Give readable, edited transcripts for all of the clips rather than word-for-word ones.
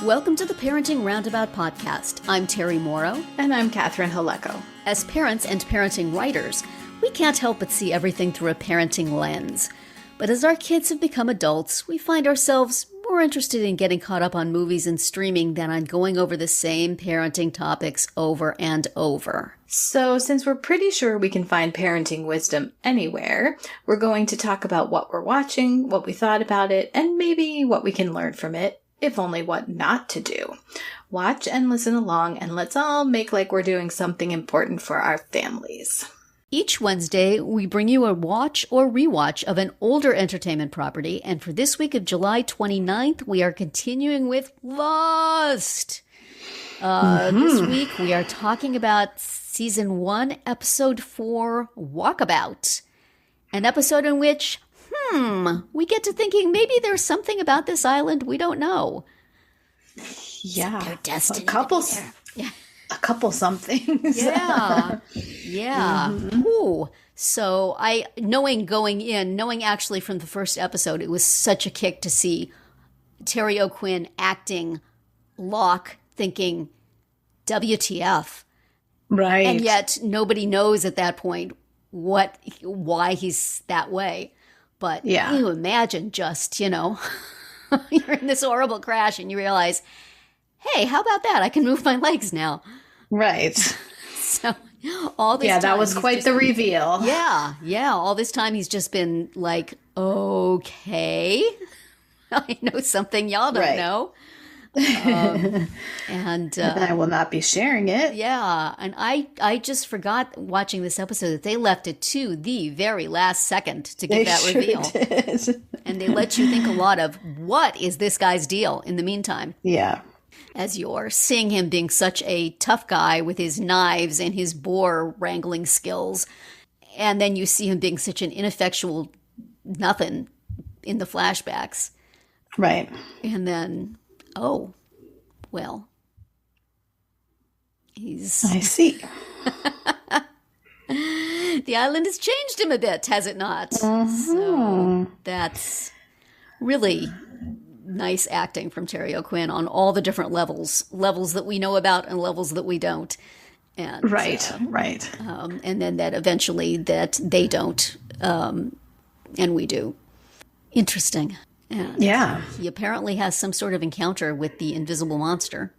Welcome to the Parenting Roundabout podcast. I'm Terry Morrow. And I'm Catherine Haleko. As parents and parenting writers, we can't help but see everything through a parenting lens. But as our kids have become adults, we find ourselves more interested in getting caught up on movies and streaming than on going over the same parenting topics over and over. So since we're pretty sure we can find parenting wisdom anywhere, we're going to talk about what we're watching, what we thought about it, and maybe what we can learn from it, if only what not to do. Watch and listen along, and let's all make like we're doing something important for our families. Each Wednesday, we bring you a watch or rewatch of an older entertainment property, and for this week of July 29th, we are continuing with Lost. This week, we are talking about Season 1, Episode 4, Walkabout, an episode in which we get to thinking maybe there's something about this island we don't know. Yeah. Their destiny. A couple somethings. Yeah. Yeah. Ooh. So knowing actually from the first episode, it was such a kick to see Terry O'Quinn acting Locke, thinking, WTF. Right. And yet nobody knows at that point why he's that way. But you imagine just, you're in this horrible crash and you realize, hey, how about that? I can move my legs now. Right. So all this time. Yeah, that was quite the reveal. Yeah. All this time he's just been like, okay, I know something y'all don't know. And I will not be sharing it. Yeah. And I just forgot watching this episode that they left it to the very last second to give that reveal. Did. And they let you think a lot of what is this guy's deal in the meantime. Yeah. As you're seeing him being such a tough guy with his knives and his boar wrangling skills. And then you see him being such an ineffectual nothing in the flashbacks. Right. And then, he's... I see. The island has changed him a bit, has it not? So that's really nice acting from Terry O'Quinn on all the different levels that we know about and levels that we don't. And, right. And then that eventually that they don't, and we do. Interesting. And he apparently has some sort of encounter with the invisible monster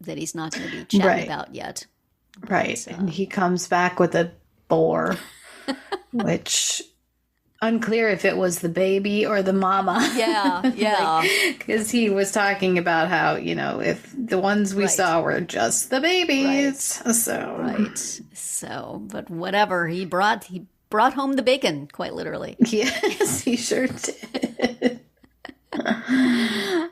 that he's not going to be chatting about yet. Right. And he comes back with a boar, which unclear if it was the baby or the mama. Yeah. Because he was talking about how, if the ones we saw were just the babies. Right. So, but whatever, he brought home the bacon, quite literally. Yes, he sure did.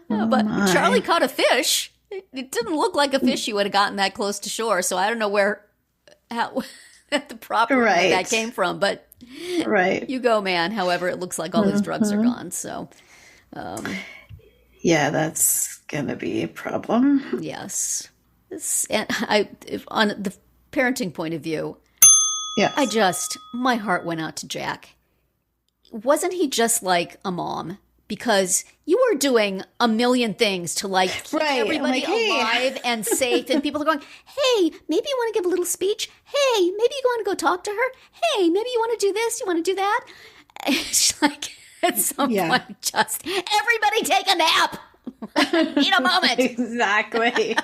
But Charlie caught a fish. It didn't look like a fish you would have gotten that close to shore, so I don't know how the proper where that came from, but you go, man. However, it looks like all his drugs are gone, so. Yeah, that's going to be a problem. Yes. And on the parenting point of view, my heart went out to Jack. Wasn't he just like a mom? Because you were doing a million things to keep everybody alive and safe. And people are going, hey, maybe you want to give a little speech. Hey, maybe you want to go talk to her. Hey, maybe you want to do this. You want to do that. It's like at some point, just everybody take a nap. Need a moment. Exactly.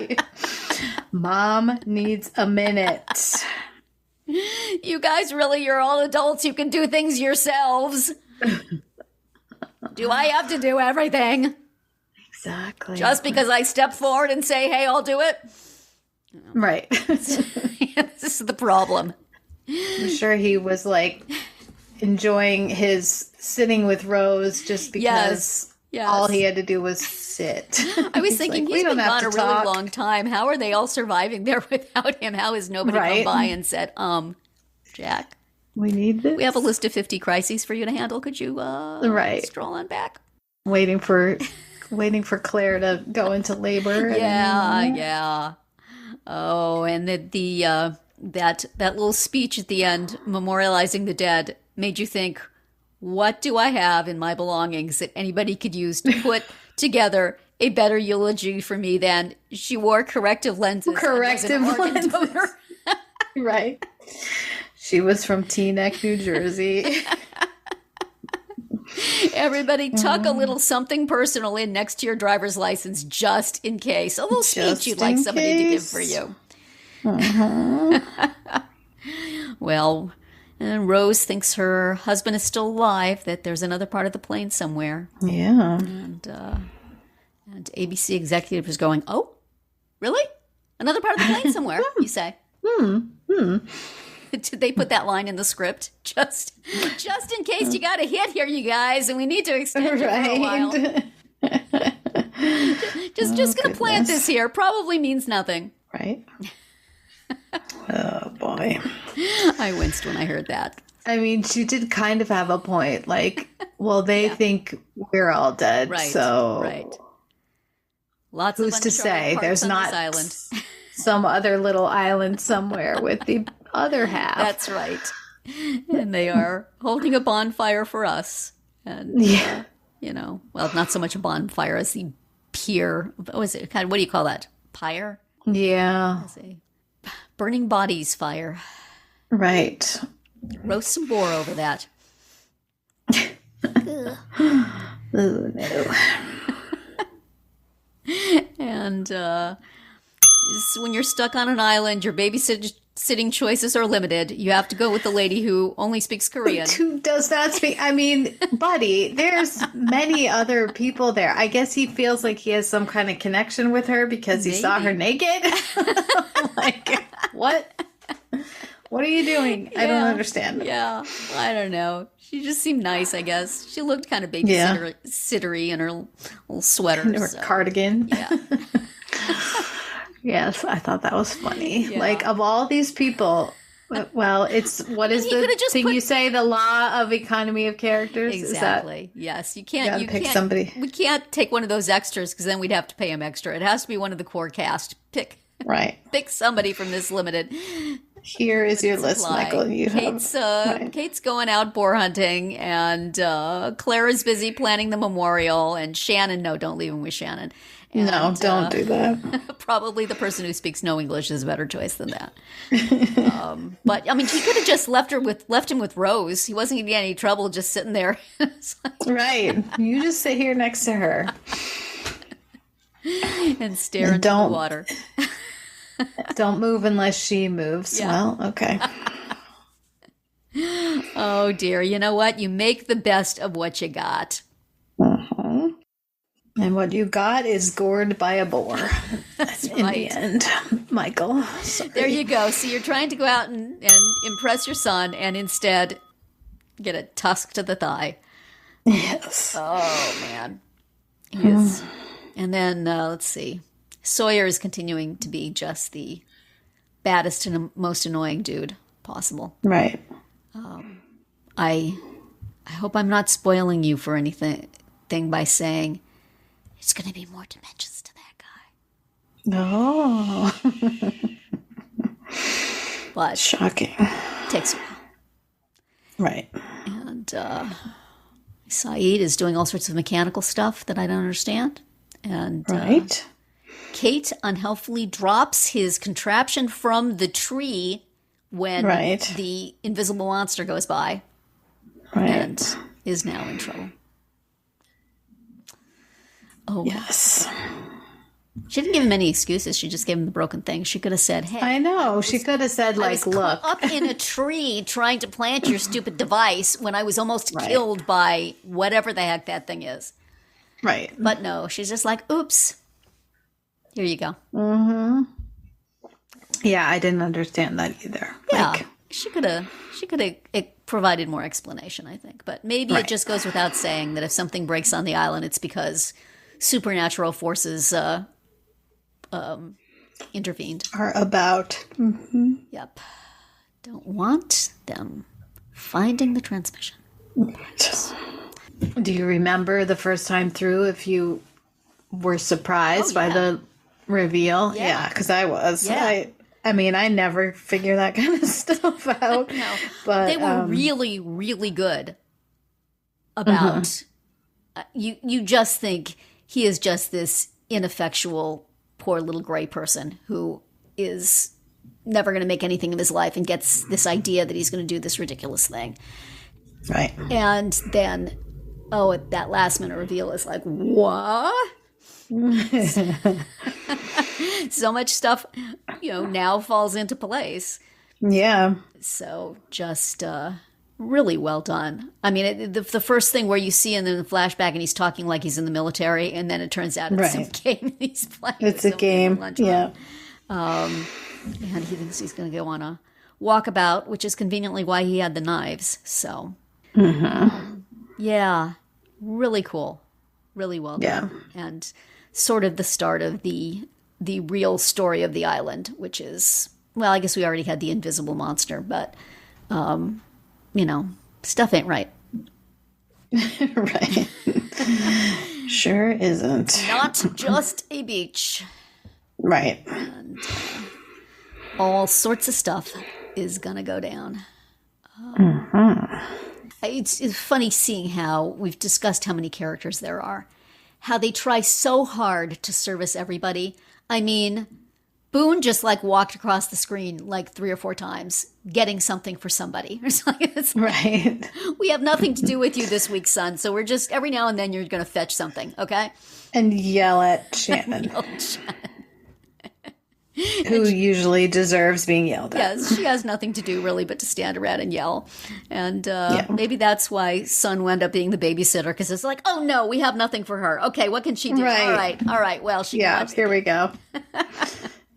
Mom needs a minute. You guys you're all adults. You can do things yourselves. Do I have to do everything? Exactly. Just because I step forward and say, hey, I'll do it? Right. This is the problem. I'm sure he was enjoying his sitting with Rose just because all he had to do was sit. I was thinking he's been gone a really long time. How are they all surviving there without him? How has nobody come by and said, Jack, we need this. We have a list of 50 crises for you to handle. Could you stroll on back? Waiting for Claire to go into labor. Yeah. Oh, and that little speech at the end, memorializing the dead, made you think, what do I have in my belongings that anybody could use to put together a better eulogy for me than she wore corrective lenses? Corrective lenses. Right. She was from Teaneck, New Jersey. Everybody tuck a little something personal in next to your driver's license just in case. A little speech you'd like somebody to give for you. Well, and Rose thinks her husband is still alive, that there's another part of the plane somewhere. Yeah. And ABC executive is going, oh, really? Another part of the plane somewhere, you say. Did they put that line in the script? Just in case you got a hit here, you guys, and we need to extend it for a while. just going to plant this here. Probably means nothing. Right. Oh, boy. I winced when I heard that. I mean, she did kind of have a point. Like, well, they think we're all dead, right, so... Right. Lots who's of to say there's not island. Some other little island somewhere with the other half. That's right. And they are holding a bonfire for us. And, well, not so much a bonfire as the pier. What is it? What do you call that? Pyre? Yeah. Burning bodies fire. Right. Roast some boar over that. Oh, no. And when you're stuck on an island, your babysitting choices are limited. You have to go with the lady who only speaks Korean. Who does not speak? I mean, buddy, there's many other people there. I guess he feels like he has some kind of connection with her because he saw her naked. Like, what? What are you doing? I don't understand. Yeah, I don't know. She just seemed nice, I guess. She looked kind of babysittery in her little sweater. In her cardigan. Yeah. Yes, I thought that was funny. Yeah. Like, of all these people, well, it's, what is the thing you say? The law of economy of characters? Exactly. Yes, you can't pick somebody. We can't take one of those extras because then we'd have to pay him extra. It has to be one of the core cast. Pick somebody from this limited. Here is your list, Michael. Kate's going out boar hunting, and Claire is busy planning the memorial, and Shannon, no, don't leave him with Shannon. And, no, don't do that. Probably the person who speaks no English is a better choice than that. But I mean, she could have just left him with Rose. He wasn't going to get any trouble just sitting there. Right. You just sit here next to her and stare into the water. Don't move unless she moves. Yeah. Well, okay. Oh, dear. You know what? You make the best of what you got. Uh-huh. And what you got is gored by a boar. That's in right. the end, Michael. Sorry. There you go. So you're trying to go out and impress your son and instead get a tusk to the thigh. Yes. Oh, man. He is. And then, let's see. Sawyer is continuing to be just the baddest and most annoying dude possible. Right. I hope I'm not spoiling you for anything by saying there's going to be more dimensions to that guy. Oh. But shocking. Takes a while. Right. And Saeed is doing all sorts of mechanical stuff that I don't understand. And right. Kate unhelpfully drops his contraption from the tree when the invisible monster goes by. Right. And is now in trouble. Oh. Yes. She didn't give him any excuses. She just gave him the broken thing. She could have said, hey. I know. She could have said, like, look. Up in a tree trying to plant your stupid device when I was almost killed by whatever the heck that thing is. Right. But no, she's just like, oops. Here you go. Mm-hmm. Yeah, I didn't understand that either. Yeah, she could have provided more explanation, I think. But maybe it just goes without saying that if something breaks on the island, it's because supernatural forces intervened. Are about. Mm-hmm. Yep. Don't want them finding the transmission. Right. Do you remember the first time through if you were surprised by the reveal? Yeah, because I was. Yeah. I mean, I never figure that kind of stuff out. No, but they were really, really good. about you just think he is just this ineffectual, poor little gray person who is never going to make anything of his life and gets this idea that he's going to do this ridiculous thing. Right. And then, that last minute reveal is like, what? So much stuff, now falls into place. Yeah. So just really well done. I mean, the first thing where you see him in the flashback and he's talking like he's in the military, and then it turns out it's some game he's playing. It's a game. Yeah. And he thinks he's going to go on a walkabout, which is conveniently why he had the knives. So, yeah, really cool. Really well done. Yeah. And sort of the start of the real story of the island, which is, well, I guess we already had the invisible monster, but, stuff ain't right. Right. Sure isn't. Not just a beach. Right. And all sorts of stuff is going to go down. It's funny seeing how we've discussed how many characters there are. How they try so hard to service everybody. I mean, Boone just walked across the screen 3 or 4 times, getting something for somebody. It's right. We have nothing to do with you this week, son. So we're just, every now and then you're going to fetch something, okay? And yell at Shannon. Who usually deserves being yelled at. Yes, she has nothing to do really but to stand around and yell. And maybe that's why Son wound up being the babysitter, because it's like, oh no, we have nothing for her. Okay, what can she do? Right. All right, well, she can watch here we go.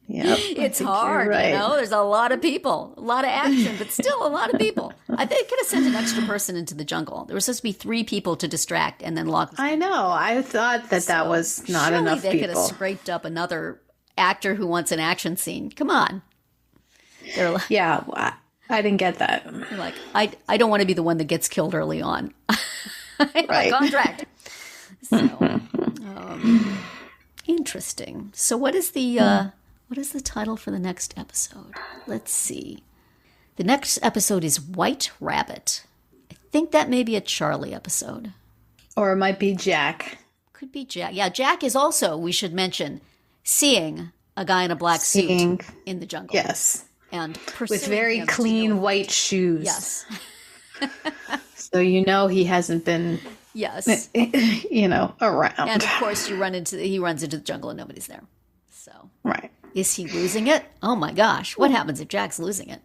Yep, it's hard, right. There's a lot of people, a lot of action, but still a lot of people. I think they could have sent an extra person into the jungle. There was supposed to be 3 people to distract, and then Locke. I know. I thought that was not enough people. They could have scraped up another actor who wants an action scene. Come on. I didn't get that. They're like, I don't want to be the one that gets killed early on. Right. Contract. So, interesting. So what is the title for the next episode? Let's see. The next episode is White Rabbit. I think that may be a Charlie episode. Or it might be Jack. Could be Jack. Yeah, Jack is also, we should mention, seeing a guy in a black suit in the jungle. Yes. And with very clean white shoes. Yes. So he hasn't been around. And of course he runs into the jungle and nobody's there. So right. Is he losing it? Oh my gosh. What happens if Jack's losing it?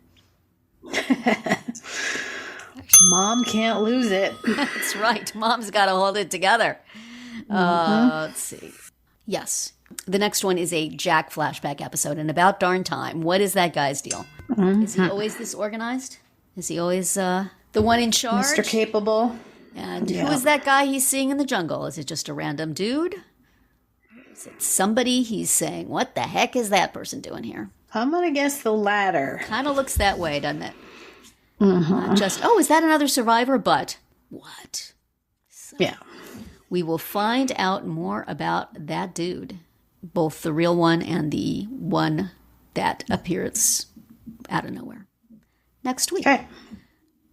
Mom can't lose it. That's right. Mom's got to hold it together. Let's see. Yes. The next one is a Jack flashback episode, and about darn time. What is that guy's deal? Is he always this organized? Is he always the one in charge? Mr. Capable. And who is that guy he's seeing in the jungle? Is it just a random dude? Or is it somebody he's saying, what the heck is that person doing here? I'm going to guess the latter. Kind of looks that way, doesn't it? Not just, is that another survivor? But what? So, yeah. We will find out more about that dude. Both the real one and the one that appears out of nowhere. Next week. Okay.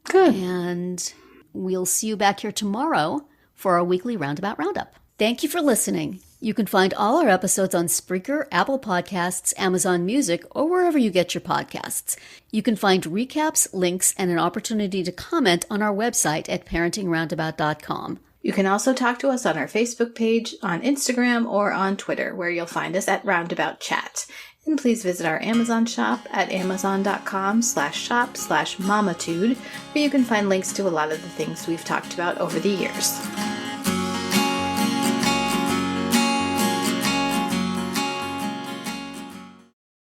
Good. And we'll see you back here tomorrow for our weekly Roundabout Roundup. Thank you for listening. You can find all our episodes on Spreaker, Apple Podcasts, Amazon Music, or wherever you get your podcasts. You can find recaps, links, and an opportunity to comment on our website at parentingroundabout.com. You can also talk to us on our Facebook page, on Instagram, or on Twitter, where you'll find us at Roundabout Chat. And please visit our Amazon shop at amazon.com/shop/mamatude, where you can find links to a lot of the things we've talked about over the years.